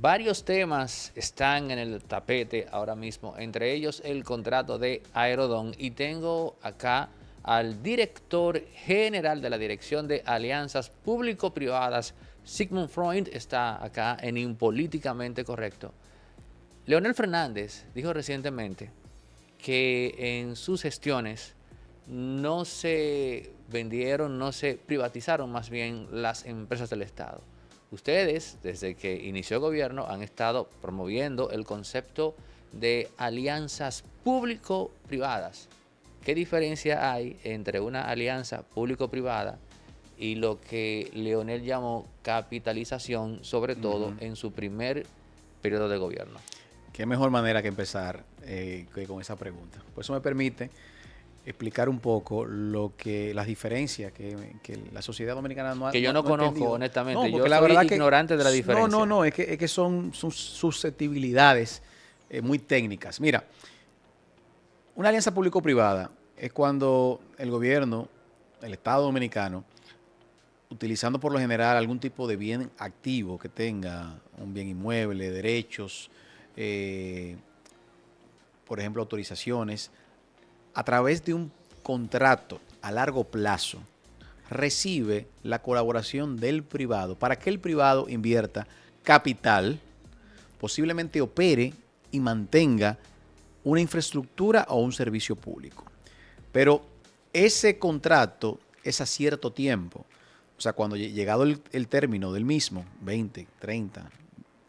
Varios temas están en el tapete ahora mismo, entre ellos el contrato de Aerodón. Y tengo acá al director general de la Dirección de Alianzas Público-Privadas, Sigmund Freund, está acá en Impolíticamente Correcto. Leonel Fernández dijo recientemente que en sus gestiones no se vendieron, no se privatizaron más bien las empresas del Estado. Ustedes, desde que inició el gobierno, han estado promoviendo el concepto de alianzas público-privadas. ¿Qué diferencia hay entre una alianza público-privada y lo que Leonel llamó capitalización, sobre todo en su primer periodo de gobierno? Qué mejor manera que empezar que con esa pregunta. Por eso me permite explicar un poco las diferencias que la sociedad dominicana no ha Que yo no conozco, entendido. honestamente. No, porque Yo la soy verdad ignorante de la diferencia. No, es que son susceptibilidades muy técnicas. Mira, una alianza público-privada es cuando el gobierno, el Estado dominicano, utilizando por lo general algún tipo de bien activo que tenga, un bien inmueble, derechos, por ejemplo, autorizaciones, a través de un contrato a largo plazo, recibe la colaboración del privado para que el privado invierta capital, posiblemente opere y mantenga una infraestructura o un servicio público. Pero ese contrato es a cierto tiempo. O sea, cuando llegado el término del mismo, 20, 30,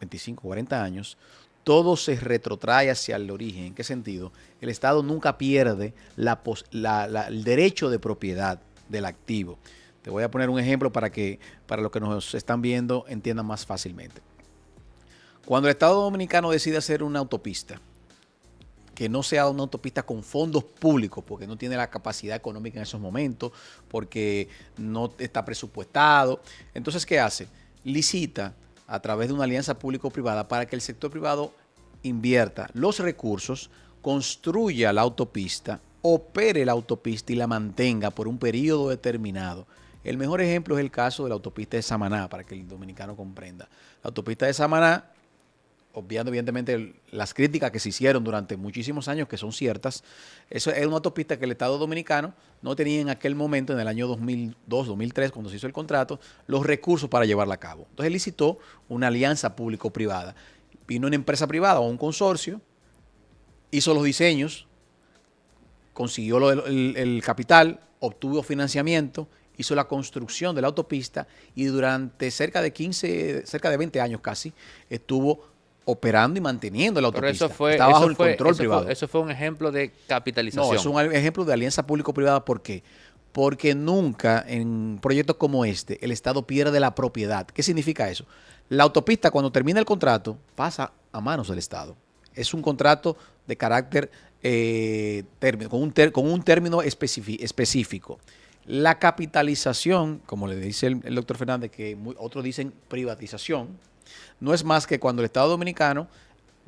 25, 40 años, todo se retrotrae hacia el origen. ¿En qué sentido? El Estado nunca pierde el derecho de propiedad del activo. Te voy a poner un ejemplo para los que nos están viendo entiendan más fácilmente. Cuando el Estado dominicano decide hacer una autopista, que no sea una autopista con fondos públicos, porque no tiene la capacidad económica en esos momentos, porque no está presupuestado. Entonces, ¿qué hace? Licita a través de una alianza público-privada para que el sector privado invierta los recursos, construya la autopista, opere la autopista y la mantenga por un periodo determinado. El mejor ejemplo es el caso de la autopista de Samaná, para que el dominicano comprenda. La autopista de Samaná, obviando evidentemente las críticas que se hicieron durante muchísimos años, que son ciertas, eso es una autopista que el Estado dominicano no tenía en aquel momento, en el año 2002, 2003, cuando se hizo el contrato, los recursos para llevarla a cabo. Entonces licitó una alianza público-privada. Vino una empresa privada o un consorcio, hizo los diseños, consiguió el capital, obtuvo financiamiento, hizo la construcción de la autopista y durante cerca de 20 años casi, estuvo operando y manteniendo la autopista. Está bajo el control privado. Eso fue un ejemplo de capitalización. No, es un ejemplo de alianza público-privada. ¿Por qué? Porque nunca en proyectos como este el Estado pierde la propiedad. ¿Qué significa eso? La autopista, cuando termina el contrato, pasa a manos del Estado. Es un contrato de carácter con un término específico. La capitalización, como le dice el doctor Fernández, que otros dicen privatización, no es más que cuando el Estado dominicano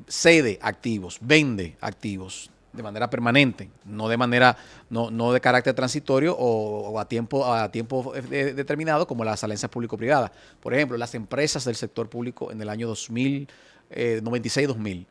cede activos, vende activos de manera permanente, no de carácter transitorio o a tiempo determinado, como las alianzas público-privadas. Por ejemplo, las empresas del sector público en el año 2000, 96-2000.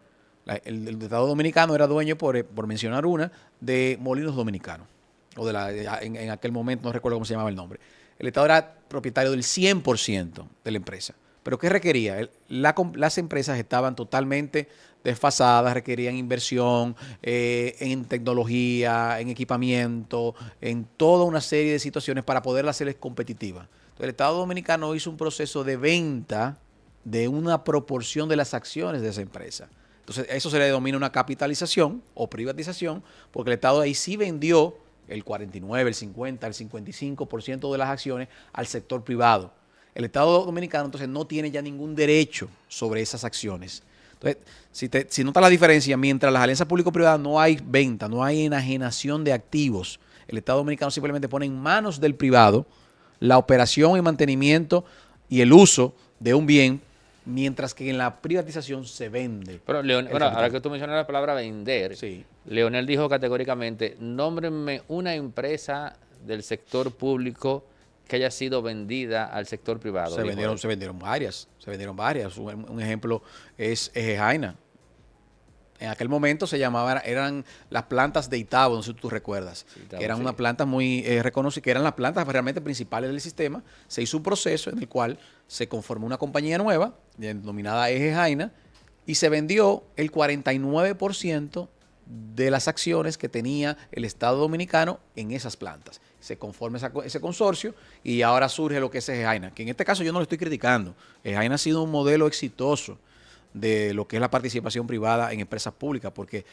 El Estado dominicano era dueño, por mencionar una, de Molinos Dominicanos. En aquel momento no recuerdo cómo se llamaba el nombre. El Estado era propietario del 100% de la empresa. ¿Pero qué requería? Las empresas estaban totalmente desfasadas, requerían inversión en tecnología, en equipamiento, en toda una serie de situaciones para poder hacerles competitivas. Entonces, el Estado dominicano hizo un proceso de venta de una proporción de las acciones de esa empresa. Entonces, eso se le denomina una capitalización o privatización, porque el Estado ahí sí vendió el 49, el 50, el 55% de las acciones al sector privado. El Estado dominicano entonces no tiene ya ningún derecho sobre esas acciones. Entonces, si notas la diferencia, mientras las alianzas público-privadas no hay venta, no hay enajenación de activos, el Estado dominicano simplemente pone en manos del privado la operación y mantenimiento y el uso de un bien, mientras que en la privatización se vende. Pero ahora que tú mencionas la palabra vender, sí. Leonel dijo categóricamente, nómbrenme una empresa del sector público que haya sido vendida al sector privado. Se vendieron varias. Un ejemplo es Eje Jaina. En aquel momento eran las plantas de Itabo, no sé si tú recuerdas, Sí, Itabo, que eran sí. unas plantas muy reconocidas, que eran las plantas realmente principales del sistema. Se hizo un proceso en el cual se conformó una compañía nueva, denominada Eje Jaina, y se vendió el 49% de las acciones que tenía el Estado Dominicano en esas plantas. Se conforma ese consorcio y ahora surge lo que es Eje Jaina, que en este caso yo no lo estoy criticando. Eje Jaina ha sido un modelo exitoso de lo que es la participación privada en empresas públicas, porque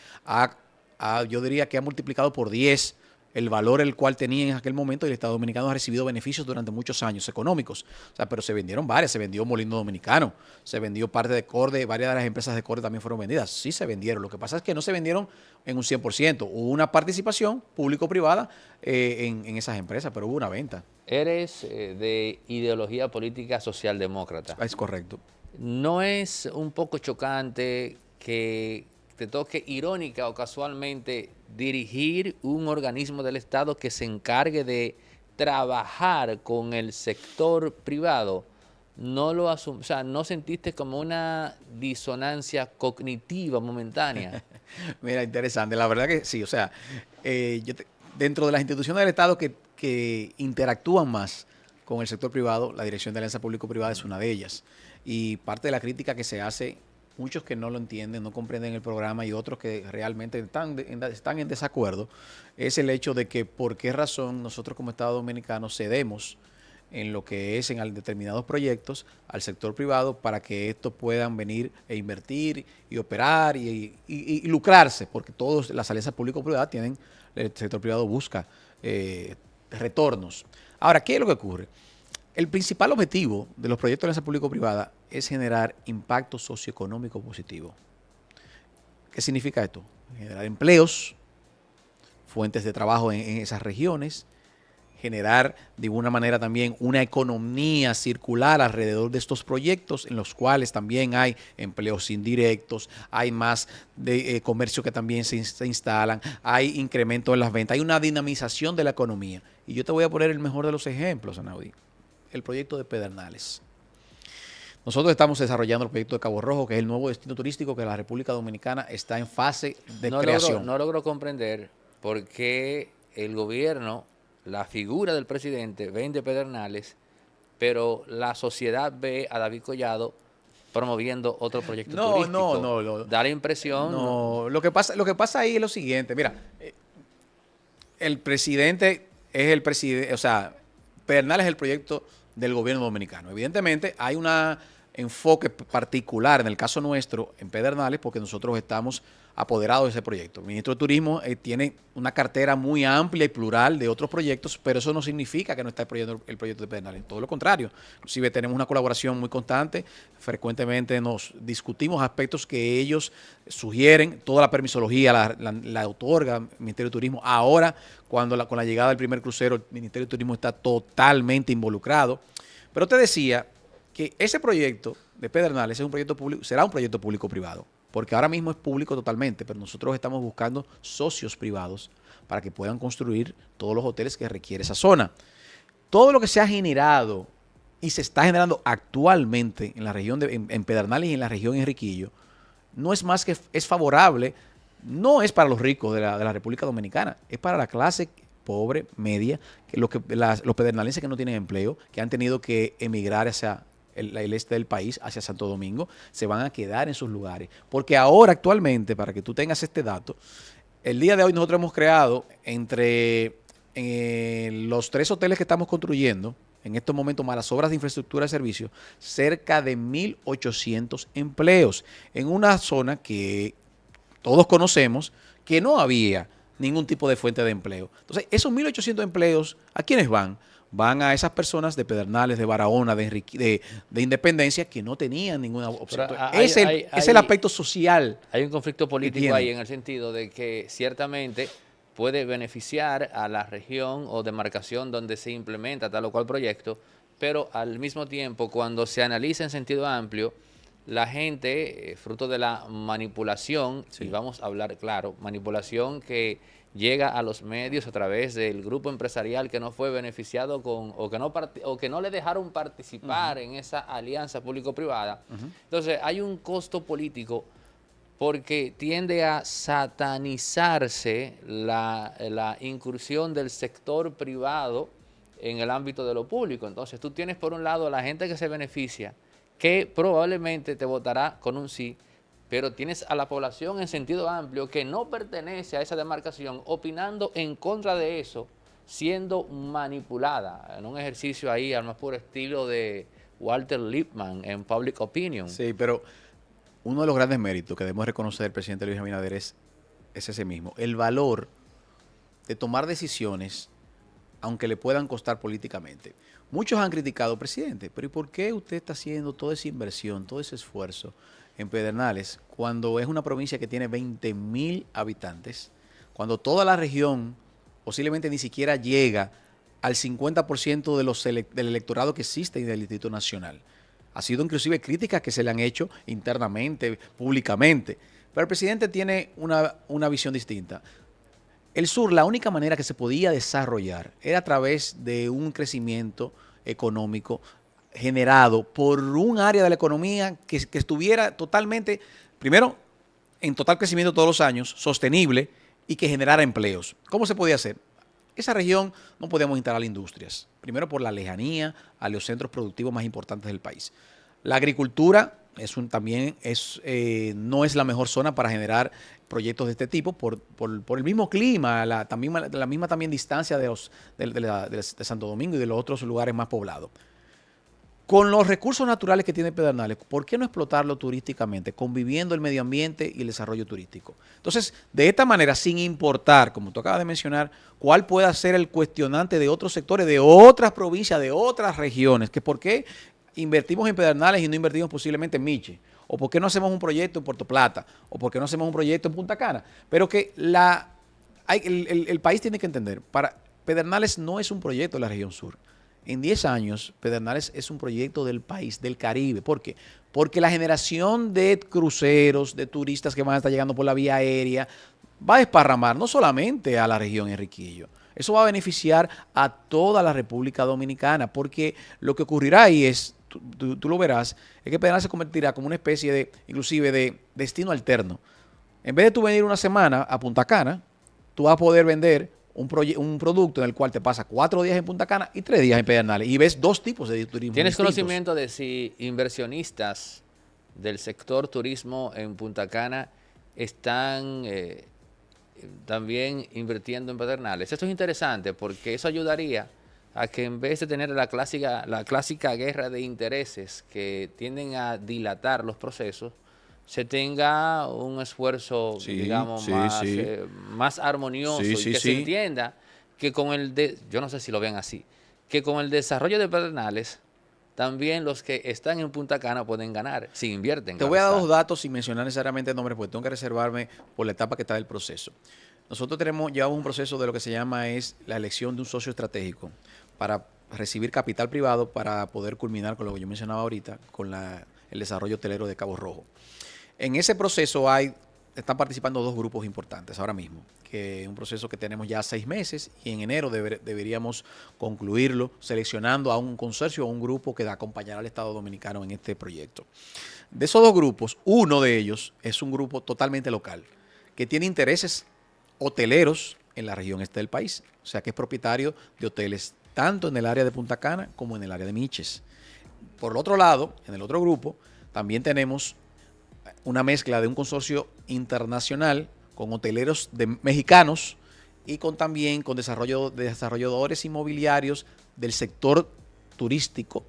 yo diría que ha multiplicado por 10 el valor el cual tenía en aquel momento, y el Estado Dominicano ha recibido beneficios durante muchos años económicos. O sea, pero se vendieron varias, se vendió Molino Dominicano, se vendió parte de Corde, varias de las empresas de Corde también fueron vendidas. Sí se vendieron, lo que pasa es que no se vendieron en un 100%, hubo una participación público-privada en esas empresas, pero hubo una venta. Eres de ideología política socialdemócrata. Es correcto. ¿No es un poco chocante que te toque irónica o casualmente dirigir un organismo del Estado que se encargue de trabajar con el sector privado? O sea, ¿no sentiste como una disonancia cognitiva momentánea? Mira, interesante. La verdad que sí, o sea, dentro de las instituciones del Estado que interactúan más con el sector privado, la Dirección de Alianza Público-Privada es una de ellas. Y parte de la crítica que se hace, muchos que no lo entienden, no comprenden el programa y otros que realmente están en desacuerdo, es el hecho de que por qué razón nosotros como Estado Dominicano cedemos en lo que es en determinados proyectos al sector privado para que estos puedan venir e invertir y operar y lucrarse, porque todas las alianzas público-privadas tienen, el sector privado busca retornos. Ahora, ¿qué es lo que ocurre? El principal objetivo de los proyectos de alianza público-privada es generar impacto socioeconómico positivo. ¿Qué significa esto? Generar empleos, fuentes de trabajo en esas regiones, generar de alguna manera también una economía circular alrededor de estos proyectos, en los cuales también hay empleos indirectos, hay más de comercio que también se instalan, hay incremento en las ventas, hay una dinamización de la economía. Y yo te voy a poner el mejor de los ejemplos, Anaudí, el proyecto de Pedernales. Nosotros estamos desarrollando el proyecto de Cabo Rojo, que es el nuevo destino turístico que la República Dominicana está en fase de creación. No logro comprender por qué el gobierno, la figura del presidente, vende Pedernales, pero la sociedad ve a David Collado promoviendo otro proyecto turístico. No. Da la impresión. No, lo que pasa ahí es lo siguiente. Mira, el presidente es el presidente, o sea, Pedernales es el proyecto del gobierno dominicano. Evidentemente hay un enfoque particular en el caso nuestro en Pedernales porque nosotros estamos apoderados de ese proyecto. El ministro de Turismo tiene una cartera muy amplia y plural de otros proyectos, pero eso no significa que no está el proyecto de Pedernales. Todo lo contrario. Inclusive tenemos una colaboración muy constante. Frecuentemente nos discutimos aspectos que ellos sugieren. Toda la permisología la otorga el Ministerio de Turismo. Ahora, con la llegada del primer crucero, el Ministerio de Turismo está totalmente involucrado. Pero te decía que ese proyecto de Pedernales es un proyecto público, será un proyecto público-privado, porque ahora mismo es público totalmente, pero nosotros estamos buscando socios privados para que puedan construir todos los hoteles que requiere esa zona. Todo lo que se ha generado y se está generando actualmente en la región en Pedernales y en la región Enriquillo, no es más que es favorable, no es para los ricos de la República Dominicana, es para la clase pobre, media, los pedernales que no tienen empleo, que han tenido que emigrar hacia el este del país, hacia Santo Domingo, se van a quedar en sus lugares. Porque ahora actualmente, para que tú tengas este dato, el día de hoy nosotros hemos creado entre los 3 hoteles que estamos construyendo, en estos momentos más las obras de infraestructura de servicios, cerca de 1.800 empleos en una zona que todos conocemos que no había ningún tipo de fuente de empleo. Entonces, esos 1.800 empleos, ¿a quiénes van? Van a esas personas de Pedernales, de Barahona, de Independencia, que no tenían ninguna opción. Es el aspecto social. Hay un conflicto político ahí en el sentido de que ciertamente puede beneficiar a la región o demarcación donde se implementa tal o cual proyecto, pero al mismo tiempo, cuando se analiza en sentido amplio, la gente, fruto de la manipulación, y vamos a hablar claro, manipulación que llega a los medios a través del grupo empresarial que no fue beneficiado o que no le dejaron participar en esa alianza público-privada. Entonces hay un costo político porque tiende a satanizarse la incursión del sector privado en el ámbito de lo público. Entonces tú tienes por un lado a la gente que se beneficia, que probablemente te votará con un sí, pero tienes a la población en sentido amplio que no pertenece a esa demarcación opinando en contra de eso, siendo manipulada en un ejercicio ahí al más puro estilo de Walter Lippmann en Public Opinion. Sí, pero uno de los grandes méritos que debemos reconocer del presidente Luis Abinader es ese mismo, el valor de tomar decisiones aunque le puedan costar políticamente. Muchos han criticado, presidente, pero ¿y por qué usted está haciendo toda esa inversión, todo ese esfuerzo en Pedernales cuando es una provincia que tiene 20.000 habitantes, cuando toda la región posiblemente ni siquiera llega al 50% del electorado que existe en el Distrito Nacional? Ha sido inclusive críticas que se le han hecho internamente, públicamente. Pero el presidente tiene una visión distinta. El sur, la única manera que se podía desarrollar era a través de un crecimiento económico generado por un área de la economía que estuviera totalmente, primero, en total crecimiento todos los años, sostenible y que generara empleos. ¿Cómo se podía hacer? Esa región no podíamos instalar industrias, primero por la lejanía a los centros productivos más importantes del país. La agricultura no es la mejor zona para generar proyectos de este tipo por el mismo clima, la misma distancia de Santo Domingo y de los otros lugares más poblados. Con los recursos naturales que tiene Pedernales, ¿por qué no explotarlo turísticamente, conviviendo el medio ambiente y el desarrollo turístico? Entonces, de esta manera, sin importar, como tú acabas de mencionar, cuál pueda ser el cuestionante de otros sectores, de otras provincias, de otras regiones, que por qué invertimos en Pedernales y no invertimos posiblemente en Miche, o por qué no hacemos un proyecto en Puerto Plata, o por qué no hacemos un proyecto en Punta Cana, pero que el país tiene que entender, Pedernales no es un proyecto de la región sur. En 10 años, Pedernales es un proyecto del país, del Caribe. ¿Por qué? Porque la generación de cruceros, de turistas que van a estar llegando por la vía aérea, va a desparramar no solamente a la región Enriquillo, eso va a beneficiar a toda la República Dominicana, porque lo que ocurrirá ahí es, tú lo verás, es que Pedernales se convertirá como una especie de, inclusive de destino alterno. En vez de tú venir una semana a Punta Cana, tú vas a poder vender un producto en el cual te pasa 4 días en Punta Cana y 3 días en Pedernales y ves 2 tipos de turismo. ¿Tienes distintos. conocimiento de si inversionistas del sector turismo en Punta Cana están también invirtiendo en Pedernales? Esto es interesante porque eso ayudaría a que en vez de tener la clásica guerra de intereses que tienden a dilatar los procesos, se tenga un esfuerzo, digamos, más armonioso y que se entienda que yo no sé si lo ven así, que con el desarrollo de Pedernales, también los que están en Punta Cana pueden ganar si invierten. Te voy a dar 2 datos sin mencionar necesariamente nombres, porque tengo que reservarme por la etapa que está del proceso. Nosotros llevamos un proceso de lo que se llama la elección de un socio estratégico para recibir capital privado para poder culminar con lo que yo mencionaba ahorita, con el desarrollo hotelero de Cabo Rojo. En ese proceso están participando 2 grupos importantes ahora mismo, que es un proceso que tenemos ya 6 meses y en enero deberíamos concluirlo seleccionando a un consorcio o un grupo que acompañará al Estado Dominicano en este proyecto. De esos 2 grupos, uno de ellos es un grupo totalmente local, que tiene intereses hoteleros en la región este del país, o sea que es propietario de hoteles tanto en el área de Punta Cana como en el área de Miches. Por el otro lado, en el otro grupo, también tenemos una mezcla de un consorcio internacional con hoteleros mexicanos y también con desarrolladores inmobiliarios del sector turístico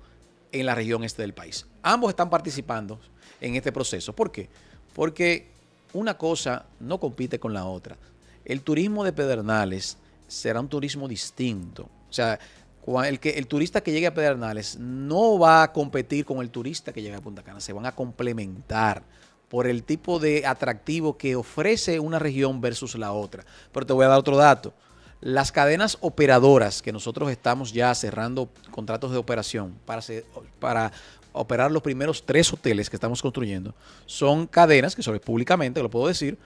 en la región este del país. Ambos están participando en este proceso. ¿Por qué? Porque una cosa no compite con la otra. El turismo de Pedernales será un turismo distinto. O sea, el turista que llegue a Pedernales no va a competir con el turista que llega a Punta Cana, se van a complementar por el tipo de atractivo que ofrece una región versus la otra. Pero te voy a dar otro dato. Las cadenas operadoras que nosotros estamos ya cerrando contratos de operación para operar los primeros 3 hoteles que estamos construyendo, son cadenas, que son públicamente, lo puedo decir,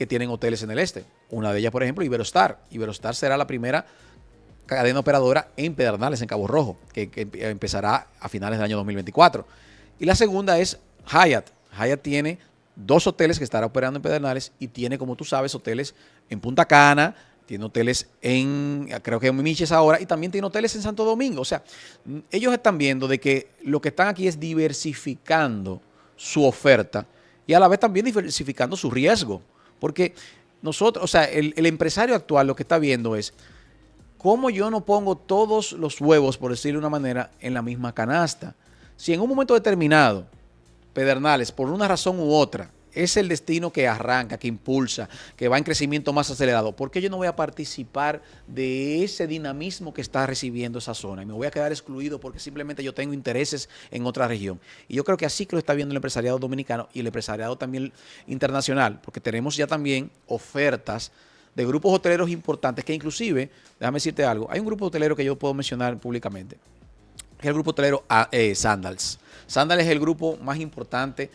que tienen hoteles en el este. Una de ellas, por ejemplo, Iberostar. Iberostar será la primera cadena operadora en Pedernales, en Cabo Rojo, que empezará a finales del año 2024. Y la segunda es Hyatt. Hyatt tiene 2 hoteles que estará operando en Pedernales y tiene, como tú sabes, hoteles en Punta Cana, tiene hoteles creo que en Miches ahora, y también tiene hoteles en Santo Domingo. O sea, ellos están viendo de que lo que están aquí es diversificando su oferta y a la vez también diversificando su riesgo. Porque nosotros, o sea, el empresario actual lo que está viendo es cómo yo no pongo todos los huevos, por decirlo de una manera, en la misma canasta. Si en un momento determinado, Pedernales, por una razón u otra, es el destino que arranca, que impulsa, que va en crecimiento más acelerado, ¿por qué yo no voy a participar de ese dinamismo que está recibiendo esa zona? Y me voy a quedar excluido porque simplemente yo tengo intereses en otra región. Y yo creo que así que lo está viendo el empresariado dominicano y el empresariado también internacional, porque tenemos ya también ofertas de grupos hoteleros importantes que inclusive, déjame decirte algo, hay un grupo hotelero que yo puedo mencionar públicamente, que es el grupo hotelero Sandals. Sandals es el grupo más importante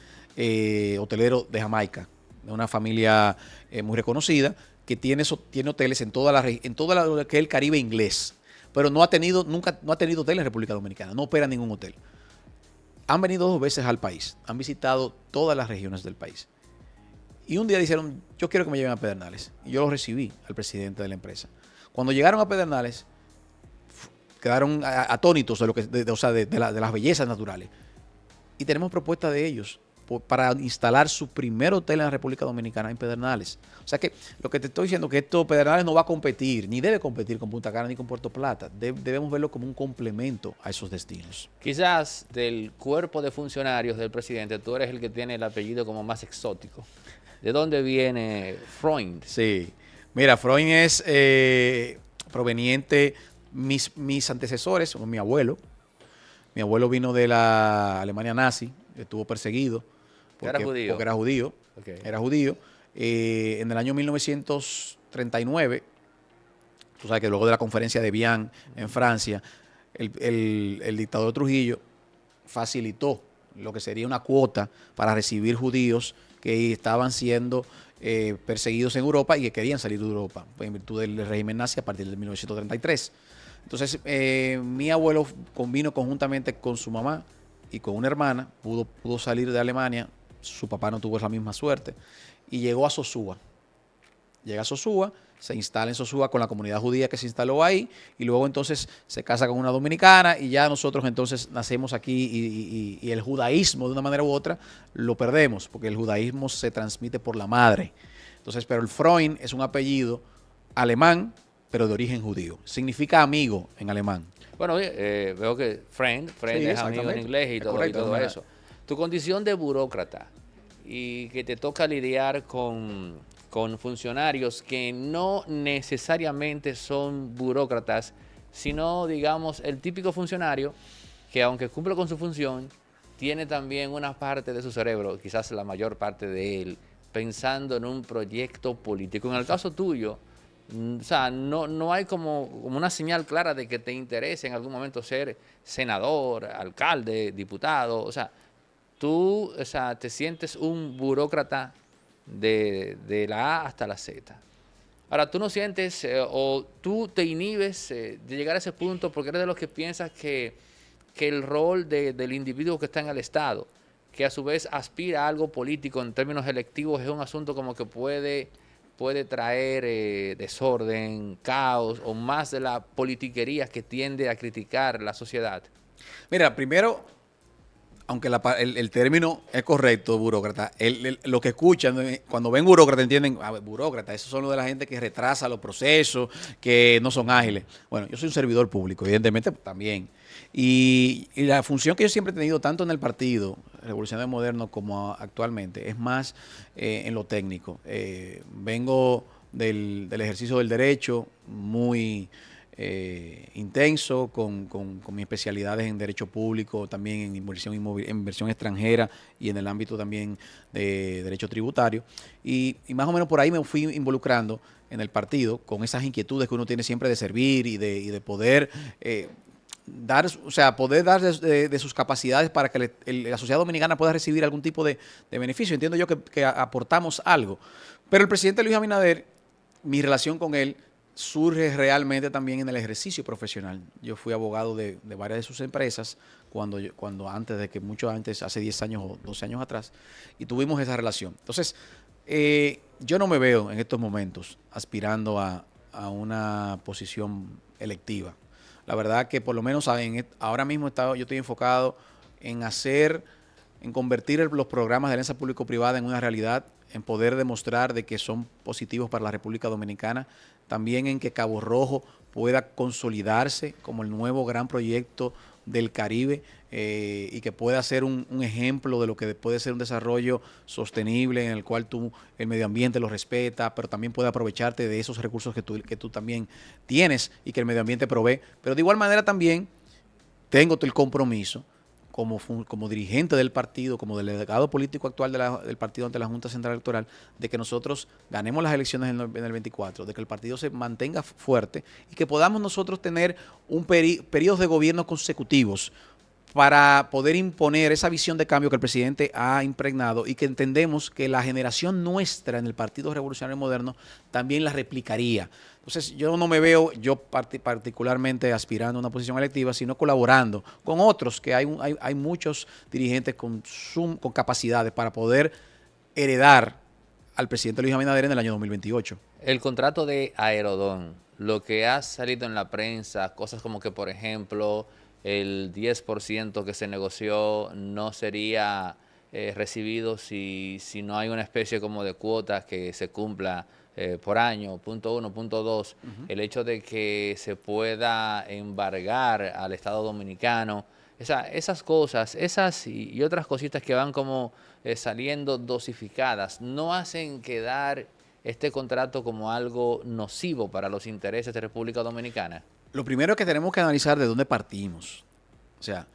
hotelero de Jamaica, de una familia muy reconocida, que tiene hoteles en toda lo que es el Caribe inglés, pero nunca ha tenido hotel en República Dominicana, no opera ningún hotel. Han venido 2 veces al país, han visitado todas las regiones del país. Y un día dijeron, yo quiero que me lleven a Pedernales. Y yo lo recibí al presidente de la empresa. Cuando llegaron a Pedernales, quedaron atónitos de las bellezas naturales. Y tenemos propuestas de ellos para instalar su primer hotel en la República Dominicana en Pedernales. O sea que lo que te estoy diciendo es que esto Pedernales no va a competir, ni debe competir con Punta Cana ni con Puerto Plata. Debemos verlo como un complemento a esos destinos. Quizás del cuerpo de funcionarios del presidente, tú eres el que tiene el apellido como más exótico. ¿De dónde viene Freund? Sí, mira, Freund es proveniente, mis antecesores, mi abuelo vino de la Alemania nazi, estuvo perseguido porque era judío. Okay. Era judío. En el año 1939, tú sabes que luego de la conferencia de Vian en Francia, el dictador Trujillo facilitó lo que sería una cuota para recibir judíos que estaban siendo perseguidos en Europa y que querían salir de Europa en virtud del régimen nazi a partir de 1933. Entonces, mi abuelo vino conjuntamente con su mamá y con una hermana, pudo salir de Alemania, su papá no tuvo esa misma suerte, y llegó a Sosúa. Llega a Sosúa, se instala en Sosúa con la comunidad judía que se instaló ahí, y luego entonces se casa con una dominicana, y ya nosotros entonces nacemos aquí, y el judaísmo de una manera u otra lo perdemos, porque el judaísmo se transmite por la madre. Entonces, pero el Freund es un apellido alemán, pero de origen judío. Significa amigo en alemán. Bueno, veo que friend sí, es amigo en inglés y todo, correcto, y todo eso. Tu condición de burócrata y que te toca lidiar con funcionarios que no necesariamente son burócratas, sino, digamos, el típico funcionario que, aunque cumple con su función, tiene también una parte de su cerebro, quizás la mayor parte de él, pensando en un proyecto político. En el caso tuyo, o sea, no hay como una señal clara de que te interese en algún momento ser senador, alcalde, diputado. O sea, tú te sientes un burócrata de la A hasta la Z. Ahora, tú no sientes o tú te inhibes de llegar a ese punto porque eres de los que piensas que el rol del individuo que está en el Estado, que a su vez aspira a algo político en términos electivos, es un asunto como que puede traer desorden, caos o más de la politiquería que tiende a criticar la sociedad. Mira, primero, aunque el término es correcto, burócrata, lo que escuchan, cuando ven burócrata, entienden, burócrata, esos son los de la gente que retrasa los procesos, que no son ágiles. Bueno, yo soy un servidor público, evidentemente también. Y la función que yo siempre he tenido, tanto en el partido Revolucionario Moderno como actualmente, es más en lo técnico. Vengo del ejercicio del derecho muy intenso, con mis especialidades en derecho público, también en inversión extranjera y en el ámbito también de derecho tributario. Y más o menos por ahí me fui involucrando en el partido con esas inquietudes que uno tiene siempre de servir y de poder o sea, poder dar de sus capacidades para que la sociedad dominicana pueda recibir algún tipo de beneficio. Entiendo yo que aportamos algo. Pero el presidente Luis Abinader, mi relación con él surge realmente también en el ejercicio profesional. Yo fui abogado de varias de sus empresas cuando antes de que mucho antes, hace 10 años o 12 años atrás, y tuvimos esa relación. Entonces, yo no me veo en estos momentos aspirando a una posición electiva. La verdad que por lo menos ahora mismo yo estoy enfocado en convertir los programas de alianza público-privada en una realidad, en poder demostrar de que son positivos para la República Dominicana, también en que Cabo Rojo pueda consolidarse como el nuevo gran proyecto del Caribe y que pueda ser un ejemplo de lo que puede ser un desarrollo sostenible en el cual el medio ambiente lo respeta, pero también puede aprovecharte de esos recursos que tú también tienes y que el medio ambiente provee. Pero de igual manera también tengo el compromiso como dirigente del partido, como delegado político actual del partido ante la Junta Central Electoral, de que nosotros ganemos las elecciones en el 24, de que el partido se mantenga fuerte y que podamos nosotros tener periodos de gobierno consecutivos para poder imponer esa visión de cambio que el presidente ha impregnado y que entendemos que la generación nuestra en el Partido Revolucionario Moderno también la replicaría. Entonces, yo no me veo particularmente aspirando a una posición electiva, sino colaborando con otros, que hay muchos dirigentes con capacidades para poder heredar al presidente Luis Abinader en el año 2028. El contrato de Aerodón, lo que ha salido en la prensa, cosas como que, por ejemplo, el 10% que se negoció no sería recibido si no hay una especie como de cuotas que se cumpla por año, punto 1, punto 2, el hecho de que se pueda embargar al Estado Dominicano, esas cosas, esas y otras cositas que van como saliendo dosificadas, no hacen quedar este contrato como algo nocivo para los intereses de República Dominicana. Lo primero es que tenemos que analizar de dónde partimos. O sea,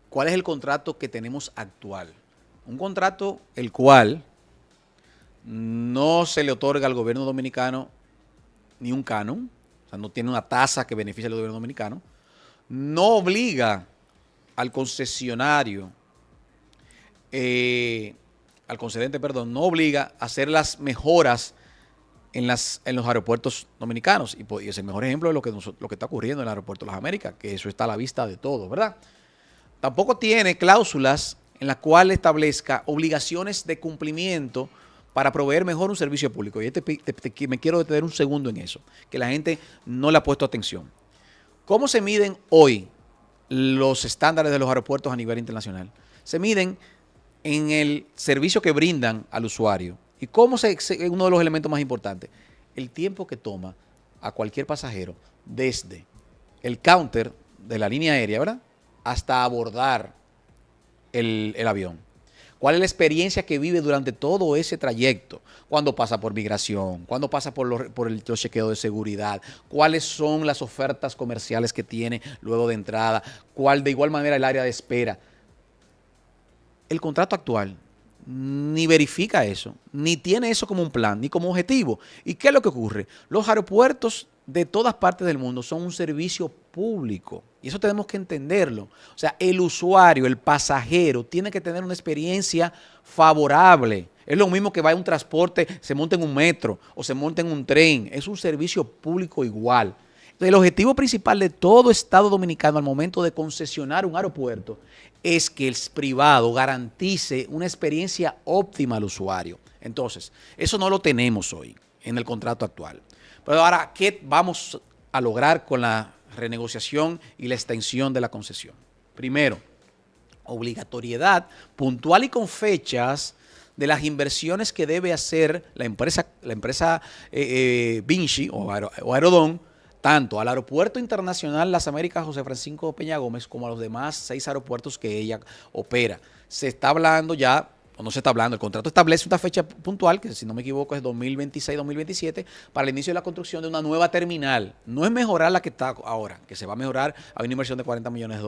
¿cuál es el contrato que tenemos actual? Un contrato el cual no se le otorga al gobierno dominicano ni un canon, o sea, no tiene una tasa que beneficie al gobierno dominicano, no obliga al concesionario, al concedente, perdón, no obliga a hacer las mejoras en los aeropuertos dominicanos. Y es el mejor ejemplo de lo que está ocurriendo en el aeropuerto de las Américas, que eso está a la vista de todo, ¿verdad? Tampoco tiene cláusulas en las cuales establezca obligaciones de cumplimiento para proveer mejor un servicio público. Y me quiero detener un segundo en eso, que la gente no le ha puesto atención. ¿Cómo se miden hoy los estándares de los aeropuertos a nivel internacional? Se miden en el servicio que brindan al usuario. ¿Y cómo uno de los elementos más importantes? El tiempo que toma a cualquier pasajero desde el counter de la línea aérea, ¿verdad?, hasta abordar el avión. ¿Cuál es la experiencia que vive durante todo ese trayecto? Cuando pasa por migración, cuando pasa por los chequeos de seguridad, cuáles son las ofertas comerciales que tiene luego de entrada, cuál de igual manera el área de espera. El contrato actual ni verifica eso, ni tiene eso como un plan, ni como objetivo. ¿Y qué es lo que ocurre? Los aeropuertos de todas partes del mundo son un servicio público y eso tenemos que entenderlo. O sea, el usuario, el pasajero, tiene que tener una experiencia favorable. Es lo mismo que vaya a un transporte, se monte en un metro o se monte en un tren. Es un servicio público igual. Entonces, el objetivo principal de todo Estado dominicano al momento de concesionar un aeropuerto es que el privado garantice una experiencia óptima al usuario. Entonces, eso no lo tenemos hoy en el contrato actual. Pero ahora, ¿qué vamos a lograr con la renegociación y la extensión de la concesión? Primero, obligatoriedad puntual y con fechas de las inversiones que debe hacer la empresa Vinci o Aerodón, tanto al Aeropuerto Internacional Las Américas José Francisco Peña Gómez como a los demás 6 aeropuertos que ella opera. Se está hablando ya, o no se está hablando, el contrato establece una fecha puntual, que si no me equivoco es 2026-2027, para el inicio de la construcción de una nueva terminal. No es mejorar la que está ahora, que se va a mejorar a una inversión de $40 millones,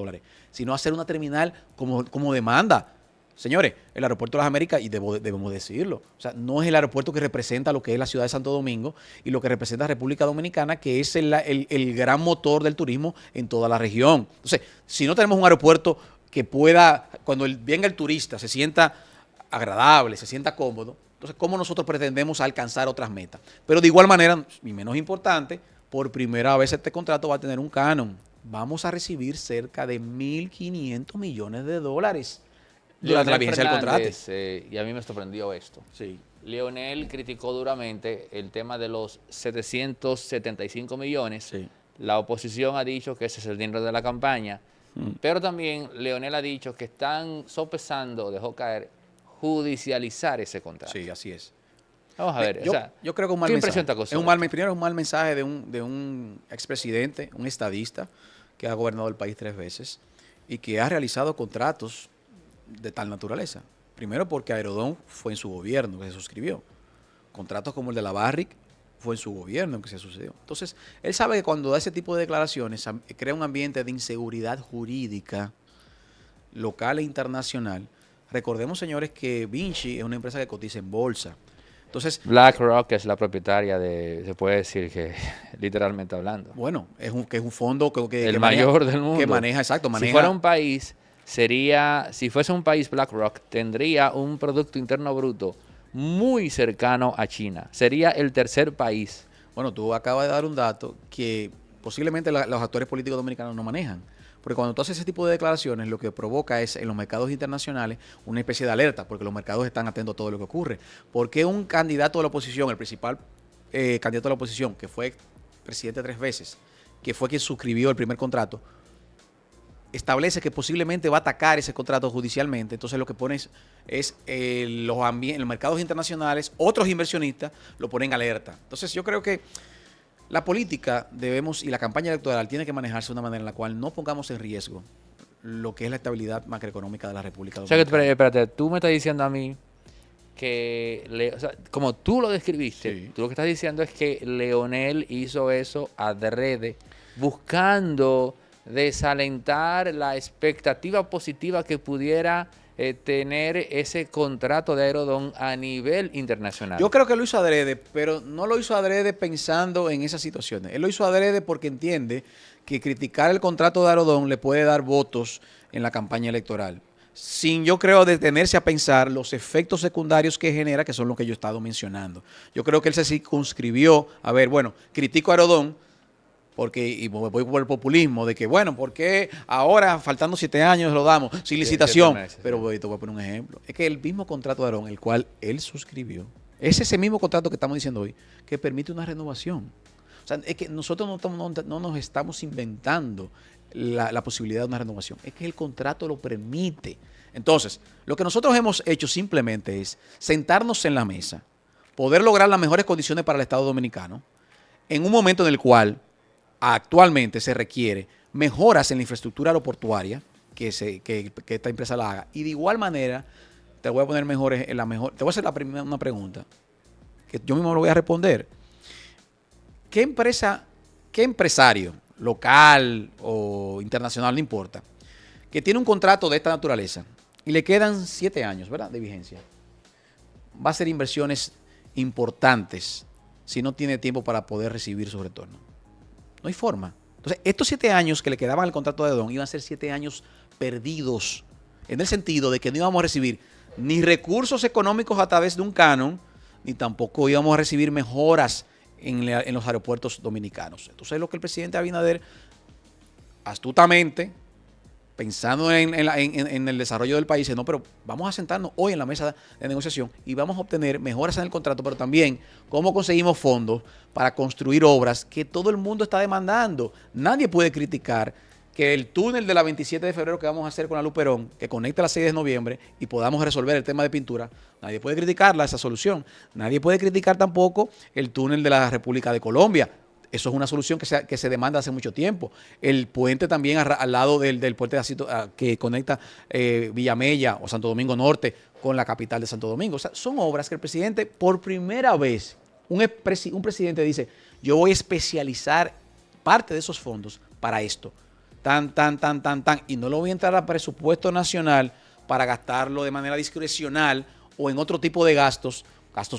sino hacer una terminal como demanda Señores, el aeropuerto de las Américas, y debemos decirlo, o sea, no es el aeropuerto que representa lo que es la ciudad de Santo Domingo y lo que representa República Dominicana, que es el gran motor del turismo en toda la región. Entonces, si no tenemos un aeropuerto que pueda, cuando venga el turista, se sienta agradable, se sienta cómodo, entonces, ¿cómo nosotros pretendemos alcanzar otras metas? Pero de igual manera, y menos importante, por primera vez este contrato va a tener un canon. Vamos a recibir cerca de 1.500 millones de dólares durante la vigencia del contrato. Y a mí me sorprendió esto. Sí. Leonel criticó duramente el tema de los 775 millones. Sí. La oposición ha dicho que ese es el dinero de la campaña. Pero también Leonel ha dicho que están sopesando, dejó caer, judicializar ese contrato. Sí, así es. Vamos a ver. Yo creo que un mal ¿qué mensaje. impresión te causó? Primero es un mal mensaje de un expresidente, un estadista, que ha gobernado el país 3 veces y que ha realizado contratos de tal naturaleza. Primero porque Aerodón fue en su gobierno que se suscribió. Contratos como el de la Barrick fue en su gobierno que se sucedió. Entonces, él sabe que cuando da ese tipo de declaraciones crea un ambiente de inseguridad jurídica local e internacional. Recordemos, señores, que Vinci es una empresa que cotiza en bolsa. Entonces, BlackRock es la propietaria se puede decir que, literalmente hablando. Bueno, es un fondo el mayor del mundo. Que maneja. Si fuera un país, si fuese un país BlackRock, tendría un Producto Interno Bruto muy cercano a China. Sería el tercer país. Bueno, tú acabas de dar un dato que posiblemente los actores políticos dominicanos no manejan. Porque cuando tú haces ese tipo de declaraciones, lo que provoca es en los mercados internacionales una especie de alerta, porque los mercados están atentos a todo lo que ocurre. ¿Por qué un candidato de la oposición, el principal candidato de la oposición, que fue presidente 3 veces, que fue quien suscribió el primer contrato, establece que posiblemente va a atacar ese contrato judicialmente? Entonces lo que pone es los mercados internacionales, otros inversionistas lo ponen alerta. Entonces yo creo que la política y la campaña electoral tiene que manejarse de una manera en la cual no pongamos en riesgo lo que es la estabilidad macroeconómica de la República Dominicana. O sea, que, espérate, tú me estás diciendo a mí que, o sea, como tú lo describiste, sí, tú lo que estás diciendo es que Leonel hizo eso adrede, buscando desalentar la expectativa positiva que pudiera tener ese contrato de Aerodón a nivel internacional. Yo creo que lo hizo adrede, pero no lo hizo adrede pensando en esas situaciones. Él lo hizo adrede porque entiende que criticar el contrato de Aerodón le puede dar votos en la campaña electoral, sin, yo creo, detenerse a pensar los efectos secundarios que genera, que son los que yo he estado mencionando. Yo creo que él se circunscribió a ver, bueno, critico a Aerodón, porque, y voy por el populismo, de que, bueno, ¿por qué ahora, faltando 7 años, lo damos sin licitación? Meses, pero te voy a poner un ejemplo. Es que el mismo contrato de Aerodón, el cual él suscribió, es ese mismo contrato que estamos diciendo hoy, que permite una renovación. O sea, es que nosotros no nos estamos inventando la posibilidad de una renovación. Es que el contrato lo permite. Entonces, lo que nosotros hemos hecho simplemente es sentarnos en la mesa, poder lograr las mejores condiciones para el Estado Dominicano, en un momento en el cual actualmente se requiere mejoras en la infraestructura aeroportuaria, que esta empresa la haga. Y de igual manera, te voy a poner te voy a hacer una pregunta, que yo mismo lo voy a responder. ¿Qué empresario, local o internacional, no importa, que tiene un contrato de esta naturaleza y le quedan 7 años, ¿verdad?, de vigencia, va a hacer inversiones importantes si no tiene tiempo para poder recibir su retorno? No hay forma. Entonces, estos 7 años que le quedaban al contrato de Aerodón iban a ser 7 años perdidos, en el sentido de que no íbamos a recibir ni recursos económicos a través de un canon, ni tampoco íbamos a recibir mejoras en los aeropuertos dominicanos. Entonces, lo que el presidente Abinader, astutamente, pensando en el desarrollo del país, dice, no, pero vamos a sentarnos hoy en la mesa de negociación y vamos a obtener mejoras en el contrato, pero también cómo conseguimos fondos para construir obras que todo el mundo está demandando. Nadie puede criticar que el túnel de la 27 de febrero que vamos a hacer con la Luperón, que conecta la 6 de noviembre y podamos resolver el tema de pintura, nadie puede criticarla, esa solución. Nadie puede criticar tampoco el túnel de la República de Colombia. Eso es una solución que se demanda hace mucho tiempo. El puente también al lado del puente que conecta Villamella o Santo Domingo Norte con la capital de Santo Domingo. O sea, son obras que el presidente, por primera vez, un presidente dice, yo voy a especializar parte de esos fondos para esto. Y no lo voy a entrar a presupuesto nacional para gastarlo de manera discrecional o en otro tipo de gastos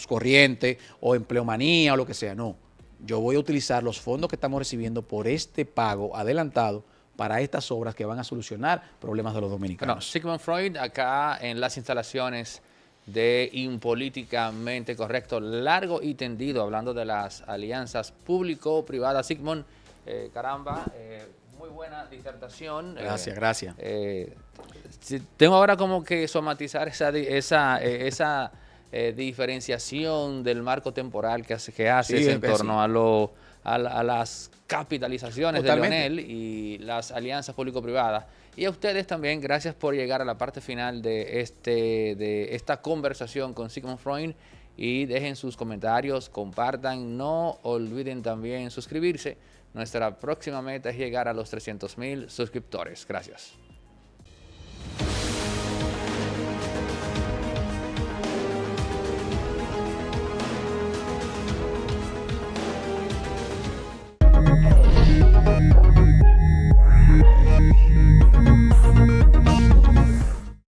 corrientes o empleomanía o lo que sea. No, yo voy a utilizar los fondos que estamos recibiendo por este pago adelantado para estas obras que van a solucionar problemas de los dominicanos. Bueno, Sigmund Freud acá en las instalaciones de Impolíticamente Correcto, largo y tendido, hablando de las alianzas público-privadas. Sigmund, caramba, muy buena disertación. Gracias, gracias. Tengo ahora como que somatizar esa diferenciación del marco temporal que haces en torno a las capitalizaciones Totalmente. de Leonel y las alianzas público-privadas. Y a ustedes también, gracias por llegar a la parte final de esta conversación con Sigmund Freud. Y dejen sus comentarios, compartan, no olviden también suscribirse. Nuestra próxima meta es llegar a los 300,000 suscriptores. Gracias.